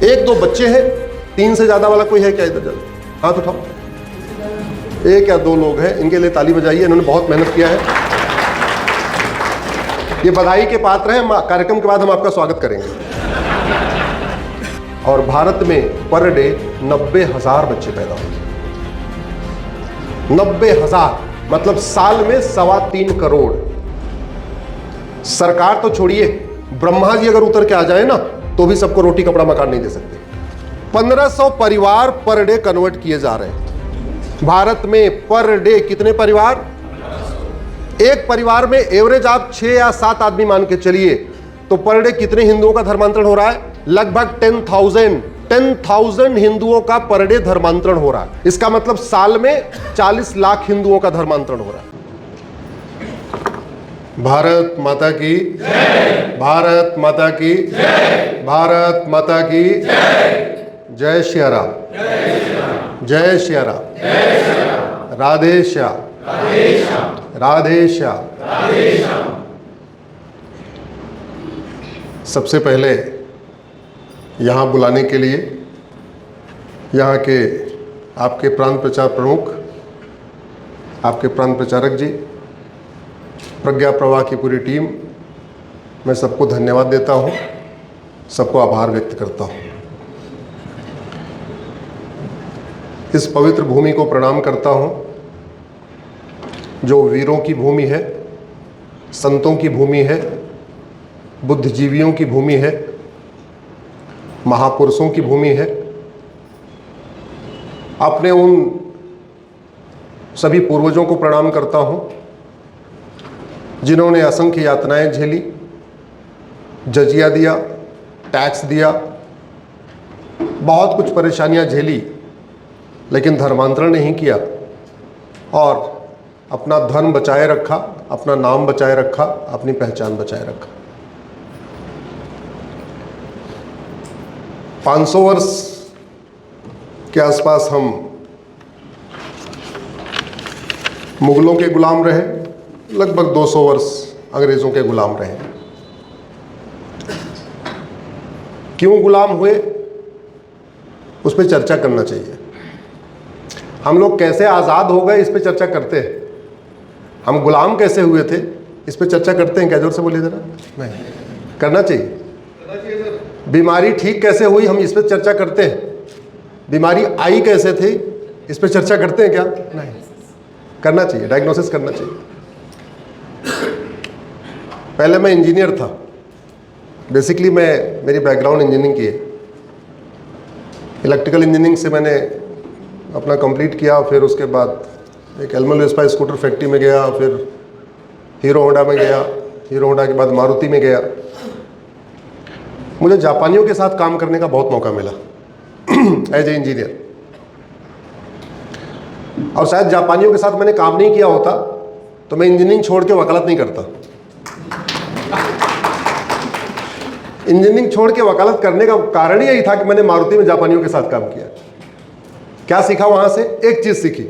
एक दो बच्चे हैं, 3 से ज्यादा वाला कोई है क्या? इधर जल्दी हाथ उठाओ। 1 या 2 लोग हैं, इनके लिए ताली बजाइए, इन्होंने बहुत मेहनत किया है। ये बधाई के पात्र हैं। कार्यक्रम के बाद हम आपका स्वागत करेंगे। और भारत में पर डे 90,000 बच्चे पैदा होते हैं। 90,000 मतलब साल में 3.25 करोड़। सरकार तो छोड़िए, ब्रह्मा जी अगर उतर के आ जाए ना तो भी सबको रोटी कपड़ा मकान नहीं दे सकते। 1500 परिवार पर डे कन्वर्ट किए जा रहे हैं भारत में। पर डे कितने परिवार? एक परिवार में एवरेज आप 6 या 7 आदमी मान के चलिए, तो पर डे कितने हिंदुओं का धर्मांतरण हो रहा है? लगभग 10,000 हिंदुओं का पर डे धर्मांतरण हो रहा है। इसका मतलब साल में 40 लाख हिंदुओं का धर्मांतरण हो रहा है। भारत माता की जय, भारत माता की जय, भारत माता की जय। जय श्री राम, जय श्री राम, राधे श्याम, राधे श्याम। सबसे पहले यहाँ बुलाने के लिए यहाँ के आपके प्रांत प्रचार प्रमुख, आपके प्रांत प्रचारक जी, प्रज्ञा प्रवाह की पूरी टीम, मैं सबको धन्यवाद देता हूँ, सबको आभार व्यक्त करता हूँ। इस पवित्र भूमि को प्रणाम करता हूँ जो वीरों की भूमि है, संतों की भूमि है, बुद्धिजीवियों की भूमि है, महापुरुषों की भूमि है। अपने उन सभी पूर्वजों को प्रणाम करता हूँ जिन्होंने असंख्य यातनाएं झेली, जजिया दिया, टैक्स दिया, बहुत कुछ परेशानियां झेली, लेकिन धर्मांतरण नहीं किया और अपना धर्म बचाए रखा, अपना नाम बचाए रखा, अपनी पहचान बचाए रखा। 500 वर्ष के आसपास हम मुगलों के गुलाम रहे, लगभग 200 वर्ष अंग्रेजों के गुलाम रहे। क्यों गुलाम हुए, उस पर चर्चा करना चाहिए। हम लोग कैसे आज़ाद हो गए, इस पर चर्चा करते हैं। हम गुलाम कैसे हुए थे, इस पर चर्चा करते हैं क्या? जोर से बोलिए जरा। नहीं करना चाहिए। बीमारी ठीक कैसे हुई, हम इस पर चर्चा करते हैं। बीमारी आई कैसे थी, इस पर चर्चा करते हैं क्या? नहीं करना चाहिए, डायग्नोसिस करना चाहिए। पहले मैं इंजीनियर था, बेसिकली मेरी बैकग्राउंड इंजीनियरिंग की है। इलेक्ट्रिकल इंजीनियरिंग से मैंने अपना कंप्लीट किया, फिर उसके बाद एक एल्मल वेस्पा स्कूटर फैक्ट्री में गया, फिर हीरो होंडा में गया, हीरो होंडा के बाद मारुति में गया। मुझे जापानियों के साथ काम करने का बहुत मौका मिला एज ए इंजीनियर, और शायद जापानियों के साथ मैंने काम नहीं किया होता तो मैं इंजीनियरिंग छोड़ के वकालत नहीं करता। इंजीनियरिंग छोड़ के वकालत करने का कारण ही यही था कि मैंने मारुति में जापानियों के साथ काम किया। क्या सीखा वहां से? एक चीज सीखी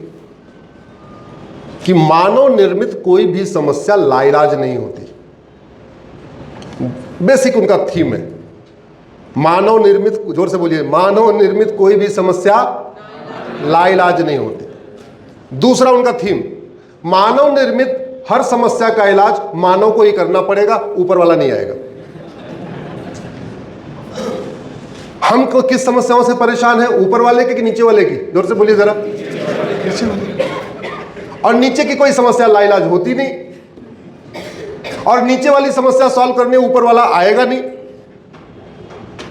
कि मानव निर्मित कोई भी समस्या लाइलाज नहीं होती। बेसिक उनका थीम है, मानव निर्मित, जोर से बोलिए, मानव निर्मित कोई भी समस्या लाइलाज नहीं होती। दूसरा उनका थीम, मानव निर्मित हर समस्या का इलाज मानव को ही करना पड़ेगा, ऊपर वाला नहीं आएगा। हम किस समस्याओं से परेशान है, ऊपर वाले की कि नीचे वाले की? जोर से बोलिए जरा। नीचे वाले। और नीचे की कोई समस्या लाइलाज होती नहीं, और नीचे वाली समस्या सॉल्व करने ऊपर वाला आएगा नहीं,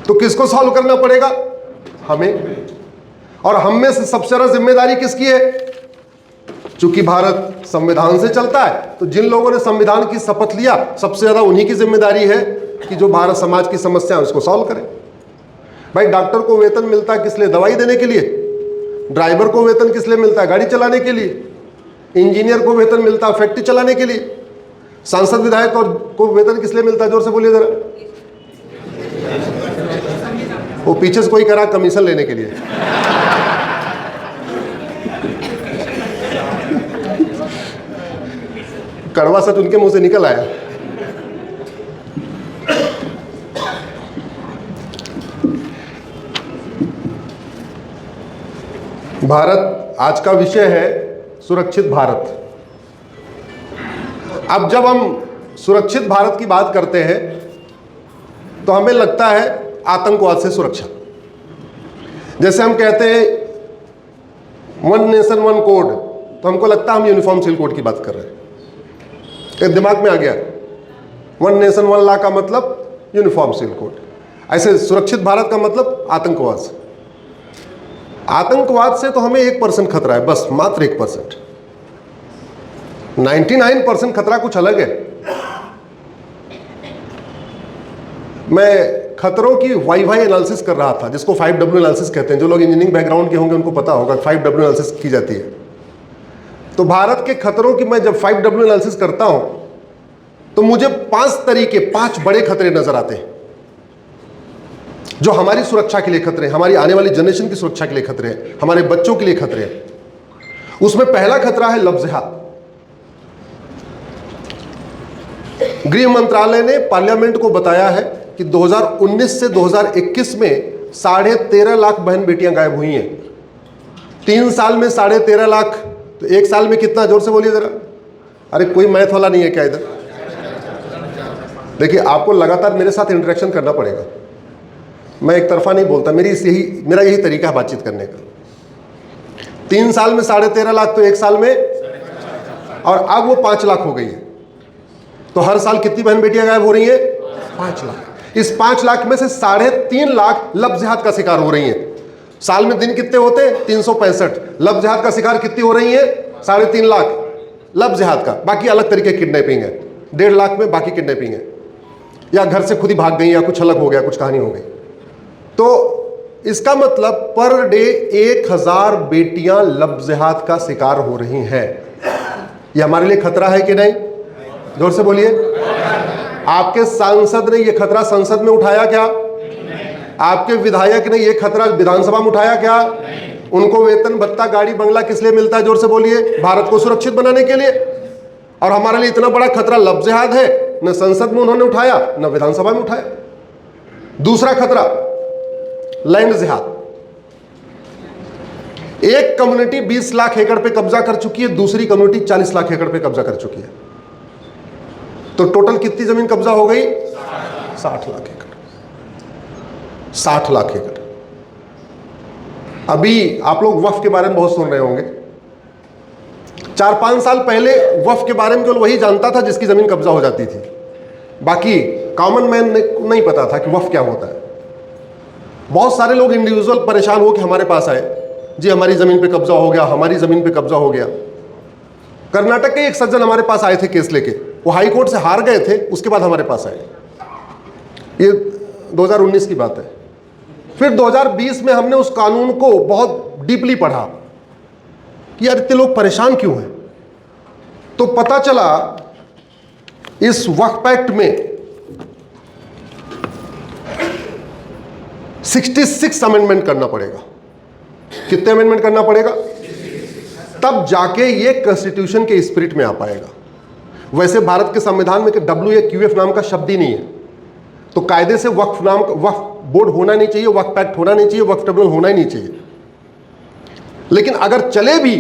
तो किसको सॉल्व करना पड़ेगा? हमें। और हम में से सबसे ज्यादा जिम्मेदारी किसकी है? चूंकि भारत संविधान से चलता है, तो जिन लोगों ने संविधान की शपथ लिया, सबसे ज्यादा उन्हीं की जिम्मेदारी है कि जो भारत समाज की समस्या है उसको सॉल्व करें। भाई, डॉक्टर को वेतन मिलता है किस लिए? दवाई देने के लिए। ड्राइवर को वेतन किस लिए मिलता है? गाड़ी चलाने के लिए। इंजीनियर को वेतन मिलता है फैक्ट्री चलाने के लिए। सांसद विधायक को वेतन किस लिए मिलता है? जोर से बोलिए जरा। वो पीछे से कोई करा कमीशन लेने के लिए। कड़वा सच उनके मुंह से निकल आया। भारत, आज का विषय है सुरक्षित भारत। अब जब हम सुरक्षित भारत की बात करते हैं तो हमें लगता है आतंकवाद से सुरक्षा। जैसे हम कहते हैं वन नेशन वन कोड, तो हमको लगता है हम यूनिफॉर्म सिविल कोड की बात कर रहे हैं। एक दिमाग में आ गया, वन नेशन वन लॉ का मतलब यूनिफॉर्म सिविल कोड। ऐसे सुरक्षित भारत का मतलब आतंकवाद से। आतंकवाद से तो हमें 1% खतरा है, बस मात्र 1%। 99% खतरा कुछ अलग है। मैं खतरों की वाई एनालिसिस कर रहा था, जिसको 5W एनालिसिस कहते हैं। जो लोग इंजीनियरिंग बैकग्राउंड के होंगे उनको पता होगा 5W एनालिसिस की जाती है। तो भारत के खतरों की मैं जब 5W एनालिसिस करता हूं तो मुझे 5 बड़े खतरे नजर आते हैं जो हमारी सुरक्षा के लिए खतरे हैं, हमारी आने वाली जनरेशन की सुरक्षा के लिए खतरे हैं, हमारे बच्चों के लिए खतरे हैं। उसमें पहला खतरा है लफ्ज़-ए-जिहाद। गृह मंत्रालय ने पार्लियामेंट को बताया है कि 2019 से 2021 में 13.5 लाख बहन बेटियां गायब हुई हैं। 3 साल में 13.5 लाख, तो 1 साल में कितना? जोर से बोलिए जरा। अरे कोई मैथ वाला नहीं है क्या इधर? देखिए, आपको लगातार मेरे साथ इंटरेक्शन करना पड़ेगा। मैं एक तरफा नहीं बोलता, मेरा यही तरीका है बातचीत करने का। 3 साल में 13.5 लाख, तो 1 साल में, और अब वो 5 लाख हो गई है। तो हर साल कितनी बहन बेटियां गायब हो रही हैं? 5 लाख। इस 5 लाख में से 3.5 लाख लफ्ज़-ए-जिहाद का शिकार हो रही हैं। साल में दिन कितने होते हैं? 365। लफ्ज़-ए-जिहाद का शिकार कितनी हो रही है? 3.5 लाख लफ्ज़-ए-जिहाद का। बाकी अलग तरीके की किडनैपिंग है। 1.5 लाख में बाकी किडनैपिंग है, या घर से खुद ही भाग गई, या कुछ अलग हो गया, कुछ कहानी हो गई। तो इसका मतलब पर डे 1000 बेटियां लफ्ज़-ए-जिहाद का शिकार हो रही हैं। यह हमारे लिए खतरा है कि नहीं? जोर से बोलिए। आपके सांसद ने यह खतरा संसद में उठाया क्या? आपके विधायक ने यह खतरा विधानसभा में उठाया क्या? उनको वेतन भत्ता गाड़ी बंगला किस लिए मिलता है? जोर से बोलिए। भारत को सुरक्षित बनाने के लिए। और हमारे लिए इतना बड़ा खतरा लफ्ज़-ए-जिहाद है, न संसद में उन्होंने उठाया, न विधानसभा में उठाया। दूसरा खतरा लैंड-जिहाद। एक कम्युनिटी 20 लाख एकड़ पे कब्जा कर चुकी है, दूसरी कम्युनिटी 40 लाख एकड़ पे कब्जा कर चुकी है। तो टोटल कितनी जमीन कब्जा हो गई? 60 लाख एकड़। 60 लाख एकड़। अभी आप लोग वक्फ के बारे में बहुत सुन रहे होंगे। 4-5 साल पहले वक्फ के बारे में केवल वही जानता था जिसकी जमीन कब्जा हो जाती थी। बाकी कॉमन मैन को नहीं पता था कि वक्फ क्या होता है। बहुत सारे लोग इंडिविजुअल परेशान हो कि हमारे पास आए, जी हमारी ज़मीन पे कब्जा हो गया, हमारी ज़मीन पे कब्जा हो गया। कर्नाटक के एक सज्जन हमारे पास आए थे केस लेके। वो हाई कोर्ट से हार गए थे, उसके बाद हमारे पास आए। ये 2019 की बात है। फिर 2020 में हमने उस कानून को बहुत डीपली पढ़ा कि यार इतने लोग परेशान क्यों हैं। तो पता चला इस वक्फ एक्ट में 66 अमेंडमेंट करना पड़ेगा। कितने अमेंडमेंट करना पड़ेगा? तब जाके ये कॉन्स्टिट्यूशन के स्पिरिट में आ पाएगा। वैसे भारत के संविधान में WAQF नाम का शब्द ही नहीं है। तो कायदे से वक्फ बोर्ड होना नहीं चाहिए, वक्फ एक्ट होना नहीं चाहिए, वक्फ ट्रिब्यूनल होना ही नहीं चाहिए। लेकिन अगर चले भी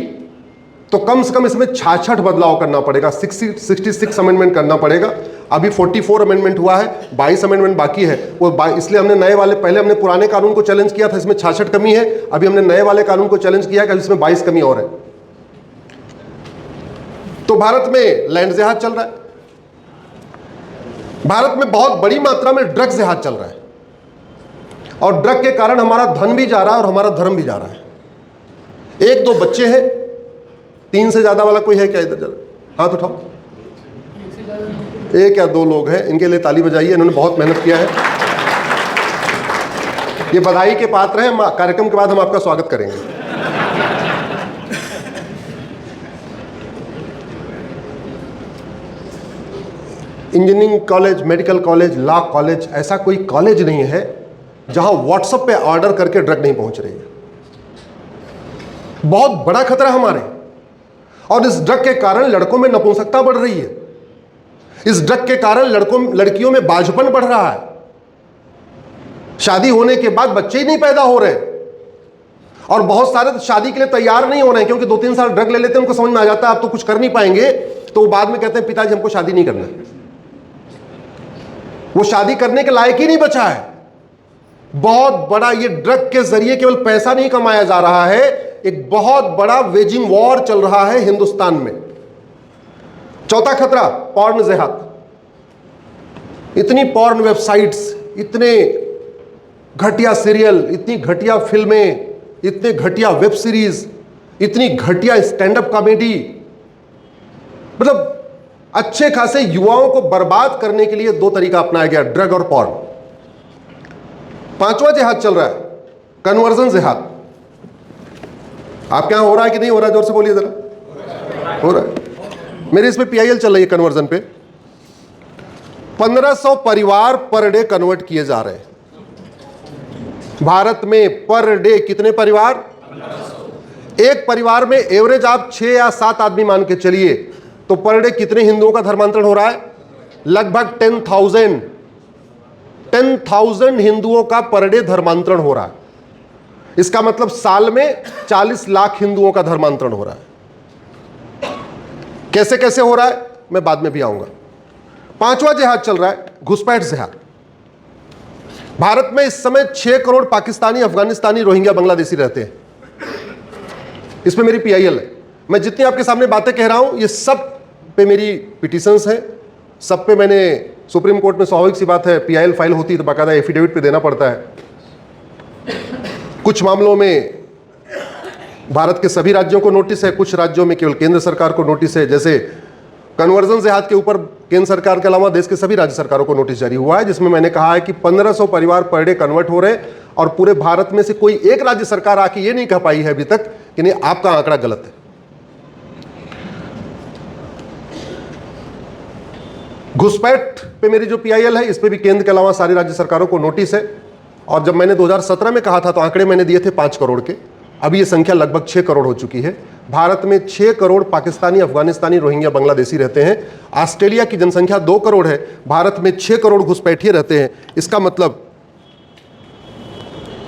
तो कम से कम इसमें 66 बदलाव करना पड़ेगा, 66 अमेंडमेंट करना पड़ेगा। अभी 44 अमेंडमेंट हुआ है, 22 अमेंडमेंट बाकी है। वो इसलिए हमने नए वाले, पहले हमने पुराने कानून को चैलेंज किया था, इसमें 66 कमी है। अभी हमने नए वाले कानून को चैलेंज किया कि इसमें 22 कमी और है। तो भारत में लैंड-ए-जिहाद चल रहा है। भारत में बहुत बड़ी मात्रा में ड्रग्स-ए-जिहाद चल रहा है, और ड्रग के कारण हमारा धन भी जा रहा है और हमारा धर्म भी जा रहा है। 1-2 बच्चे हैं, 3 से ज्यादा वाला कोई है क्या? इधर जरा हाथ उठाओ। 1 या 2 लोग हैं, इनके लिए ताली बजाइए, इन्होंने बहुत मेहनत किया है। ये बधाई के पात्र हैं। कार्यक्रम के बाद हम आपका स्वागत करेंगे। Engineering college, medical college, law college, ऐसा कोई कॉलेज नहीं है जहां व्हाट्सएप पे ऑर्डर करके ड्रग नहीं पहुंच रही है। बहुत बड़ा खतरा हमारे। और इस ड्रग के कारण लड़कों में नपुंसकता बढ़ रही है। इस ड्रग के कारण लड़कियों में बाझपन बढ़ रहा है। शादी होने के बाद बच्चे ही नहीं पैदा हो रहे। और बहुत सारे तो शादी के लिए तैयार नहीं हो रहे हैं, क्योंकि 2-3 साल ड्रग ले लेते हैं, उनको समझ में आ जाता है आप तो कुछ कर नहीं पाएंगे, तो वो बाद में कहते हैं पिताजी हमको शादी नहीं करना। वो शादी करने के लायक ही नहीं बचा है। बहुत बड़ा ये ड्रग के जरिए केवल पैसा नहीं कमाया जा रहा है, एक बहुत बड़ा वेजिंग वॉर चल रहा है हिंदुस्तान में। चौथा खतरा पॉर्न जिहाद। इतनी पॉर्न वेबसाइट्स, इतने घटिया सीरियल, इतनी घटिया फिल्में, इतने घटिया वेब सीरीज, इतनी घटिया स्टैंड अप कॉमेडी, मतलब अच्छे खासे युवाओं को बर्बाद करने के लिए 2 तरीका अपनाया गया, ड्रग और पॉर्न। 5वां जिहाद चल रहा है, कन्वर्जन जिहाद। आपके यहां हो रहा है कि नहीं हो रहा है? जोर से बोलिए जरा। हो रहा है। मेरे इसमें PIL चल रही है कन्वर्जन पे। 1500 परिवार पर डे कन्वर्ट किए जा रहे हैं भारत में। पर डे कितने परिवार? एक परिवार में एवरेज आप 6 या 7 आदमी मान के चलिए, तो पर डे कितने हिंदुओं का धर्मांतरण हो रहा है? लगभग 10,000 हिंदुओं का पर डे धर्मांतरण हो रहा है। इसका मतलब साल में 40 लाख हिंदुओं का धर्मांतरण हो रहा है। कैसे कैसे हो रहा है मैं बाद में भी आऊंगा। 5वां जिहाद चल रहा है, घुसपैठ जिहाद। भारत में इस समय 6 करोड़ पाकिस्तानी, अफगानिस्तानी, रोहिंग्या, बांग्लादेशी रहते हैं। इसमें मेरी PIL है। मैं जितनी आपके सामने बातें कह रहा हूं, ये सब पे मेरी पिटीशंस हैं, सब पे मैंने सुप्रीम कोर्ट में, स्वाभाविक सी बात है, PIL फाइल होती है तो बाकायदा एफिडेविट पे देना पड़ता है। कुछ मामलों में भारत के सभी राज्यों को नोटिस है, कुछ राज्यों में केवल केंद्र सरकार को नोटिस है। जैसे कन्वर्जन जिहाद के ऊपर केंद्र सरकार के अलावा देश के सभी राज्य सरकारों को नोटिस जारी हुआ है, जिसमें मैंने कहा है कि 1500 परिवार पर डे कन्वर्ट हो रहे हैं, और पूरे भारत में से कोई एक राज्य सरकार आके ये नहीं कह पाई है अभी तक कि नहीं आपका आंकड़ा गलत है। घुसपैठ पे मेरी जो PIL है, इस पे भी केंद्र के अलावा सारी राज्य सरकारों को नोटिस है। और जब मैंने 2017 में कहा था तो आंकड़े मैंने दिए थे 5 करोड़ के, अभी ये संख्या लगभग 6 करोड़ हो चुकी है। भारत में 6 करोड़ पाकिस्तानी, अफगानिस्तानी, रोहिंग्या, बांग्लादेशी रहते हैं। ऑस्ट्रेलिया की जनसंख्या 2 करोड़ है, भारत में 6 करोड़ घुसपैठिए रहते हैं। इसका मतलब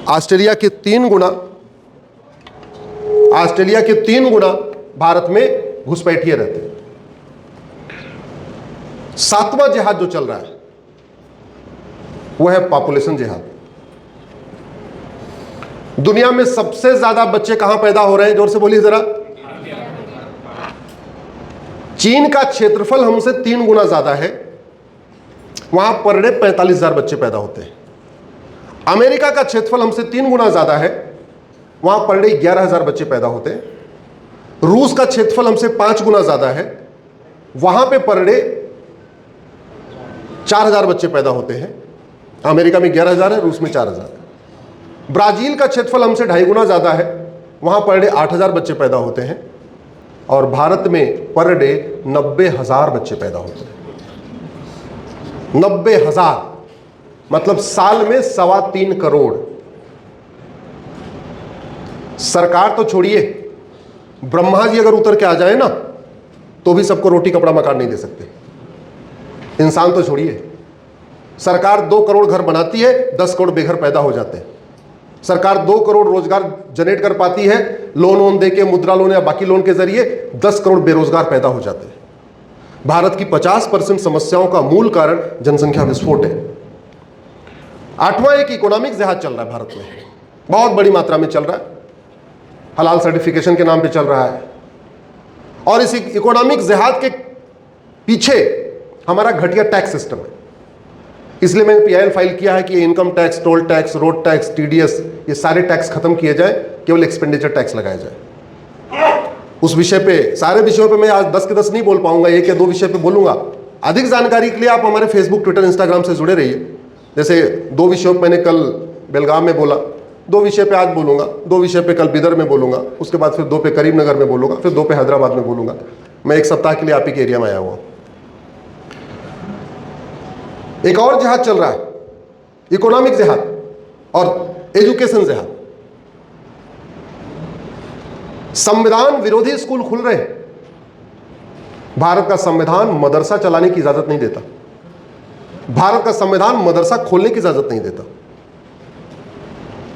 ऑस्ट्रेलिया के 3 गुना भारत में घुसपैठिए रहते हैं। 7वां जिहाद जो चल रहा है वो है पॉपुलेशन जिहाद। दुनिया में सबसे ज्यादा बच्चे कहां पैदा हो रहे हैं? जोर से बोलिए जरा। चीन का क्षेत्रफल हमसे 3 गुना ज्यादा है, वहां पर डे 45,000 बच्चे पैदा होते हैं। अमेरिका का क्षेत्रफल हमसे 3 गुना ज्यादा है, वहां पर डे 11,000 बच्चे पैदा होते हैं। रूस का क्षेत्रफल हमसे 5 गुना ज्यादा है, वहां पे पर डे 4,000 बच्चे पैदा होते हैं। अमेरिका में 11,000 है, रूस में 4,000 है। ब्राजील का क्षेत्रफल हमसे 2.5 गुना ज्यादा है, वहां पर डे 8,000 बच्चे पैदा होते हैं। और भारत में पर डे 90,000 बच्चे पैदा होते हैं। 90,000 मतलब साल में 3.25 करोड़। सरकार तो छोड़िए, ब्रह्मा जी अगर उतर के आ जाए ना तो भी सबको रोटी कपड़ा मकान नहीं दे सकते। इंसान तो छोड़िए, सरकार 2 करोड़ घर बनाती है, 10 करोड़ बेघर पैदा हो जाते हैं। सरकार 2 करोड़ रोजगार जनरेट कर पाती है, लोन देके, मुद्रा लोन या बाकी लोन के जरिए 10 करोड़ बेरोजगार पैदा हो जाते हैं। भारत की 50% समस्याओं का मूल कारण जनसंख्या विस्फोट है। 8वां एक इकोनॉमिक जिहाद चल रहा है भारत में, बहुत बड़ी मात्रा में चल रहा है, हलाल सर्टिफिकेशन के नाम पे चल रहा है। और इस इकोनॉमिक जिहाद के पीछे हमारा घटिया टैक्स सिस्टम है। इसलिए मैंने PIL फाइल किया है कि income tax, toll tax, road tax, TDS, ये सारे टैक्स खत्म किए जाए, केवल एक्सपेंडिचर टैक्स लगाया जाए। उस विषय पे, सारे विषयों पे मैं आज 10 के 10 नहीं बोल पाऊंगा, 1 या 2 विषय पे बोलूंगा। अधिक जानकारी के लिए आप हमारे फेसबुक, ट्विटर, इंस्टाग्राम से जुड़े रहिए। जैसे 2 विषयों पर मैंने कल बेलगाम में बोला, 2 विषय पे आज बोलूंगा, 2 विषय पे कल बिदर में बोलूंगा, उसके बाद फिर 2 पे करीमनगर में बोलूंगा, फिर 2 पे हैदराबाद में बोलूंगा। मैं 1 सप्ताह के लिए आप ही के एरिया में आया हुआ। एक और जिहाद चल रहा है, इकोनॉमिक जिहाद और एजुकेशन जिहाद। संविधान विरोधी स्कूल खुल रहे हैं। भारत का संविधान मदरसा चलाने की इजाजत नहीं देता। भारत का संविधान मदरसा खोलने की इजाजत नहीं देता।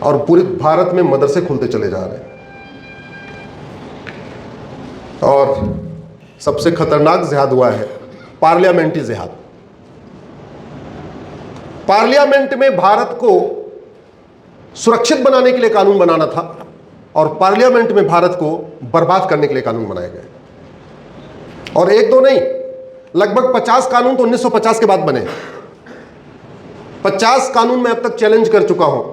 और पूरे भारत में मदरसे खुलते चले जा रहे हैं। और सबसे खतरनाक जिहाद हुआ है पार्लियामेंट्री जिहाद। पार्लियामेंट में भारत को सुरक्षित बनाने के लिए कानून बनाना था और पार्लियामेंट में भारत को बर्बाद करने के लिए कानून बनाए गए। और एक दो नहीं, लगभग 50 कानून तो 1950 के बाद बने। 50 कानून मैं अब तक चैलेंज कर चुका हूं,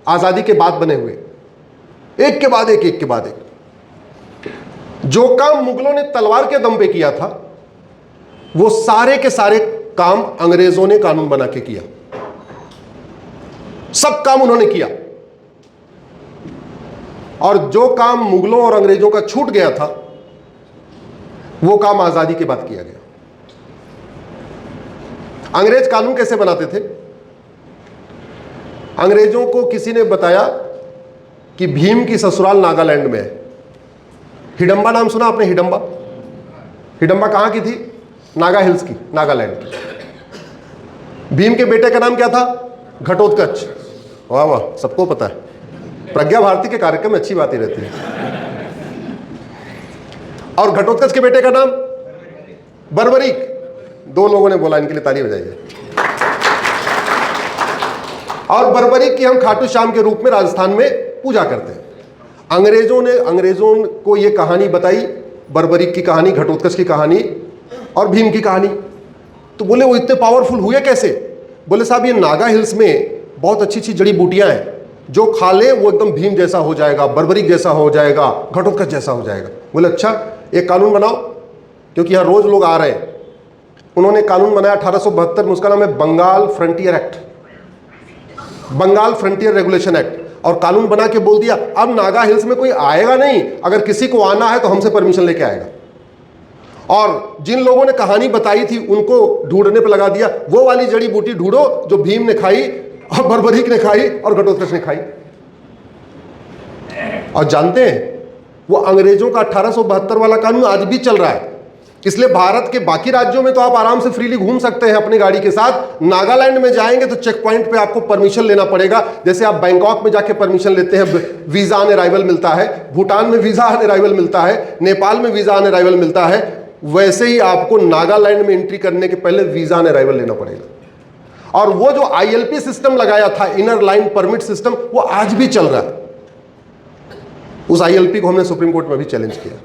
आजादी के बाद बने हुए, एक के बाद एक, एक के बाद एक। जो काम मुगलों ने तलवार के दम पे किया था, वो सारे के सारे काम अंग्रेजों ने कानून बना के किया। सब काम उन्होंने किया। और जो काम मुगलों और अंग्रेजों का छूट गया था, वो काम आजादी के बाद किया गया। अंग्रेज कानून कैसे बनाते थे? अंग्रेजों को किसी ने बताया कि भीम की ससुराल नागालैंड में है। हिडंबा नाम सुना आपने? हिडंबा, हिडंबा कहां की थी? नागा हिल्स की, नागालैंड की। भीम के बेटे का नाम क्या था? घटोत्कच। वाह वाह, सबको पता है। प्रज्ञा भारती के कार्यक्रम में अच्छी बातें रहती है। और घटोत्कच के बेटे का नाम बर्बरीक। 2 लोगों ने बोला, इनके लिए ताली बजाइए। और बर्बरीक की हम खाटू श्याम के रूप में राजस्थान में पूजा करते हैं। अंग्रेजों को यह कहानी बताई, बर्बरीक की कहानी, घटोत्कच की कहानी और भीम की कहानी। तो बोले वो इतने पावरफुल हुए कैसे? बोले साहब ये नागा हिल्स में बहुत अच्छी अच्छी जड़ी बूटियां हैं, जो खा ले वो एकदम भीम जैसा हो जाएगा, बर्बरीक जैसा हो जाएगा, घटोत्कच जैसा हो जाएगा। बोले अच्छा, एक कानून बनाओ, क्योंकि यहाँ रोज लोग आ रहे हैं। उन्होंने कानून बनाया 1872 में, उसका नाम है Bengal frontier act, Bengal frontier regulation act. और कानून बना के बोल दिया, अब नागा हिल्स में कोई आएगा नहीं, अगर किसी को आना है तो हमसे परमिशन लेके आएगा। और जिन लोगों ने कहानी बताई थी उनको ढूंढने पर लगा दिया, वो वाली जड़ी बूटी ढूंढो जो भीम ने खाई और बर्बरीक ने खाई और घटोत्कच ने खाई। और जानते हैं, वो अंग्रेजों का 1872 वाला कानून आज भी चल रहा है। इसलिए भारत के बाकी राज्यों में तो आप आराम से फ्रीली घूम सकते हैं अपनी गाड़ी के साथ। नागालैंड में जाएंगे तो चेक पॉइंट पे आपको परमिशन लेना पड़ेगा। जैसे आप बैंकॉक में जाके परमिशन लेते हैं, वीजा ऑन अराइवल मिलता है, भूटान में वीजा ऑन अराइवल मिलता है, नेपाल में वीजा ऑन अराइवल मिलता है, वैसे ही आपको नागालैंड में एंट्री करने के पहले वीजा ऑन अराइवल लेना पड़ेगा। और वो जो ILP सिस्टम लगाया था, इनर लाइन परमिट सिस्टम, वो आज भी चल रहा है। उस ILP को हमने सुप्रीम कोर्ट में भी चैलेंज किया।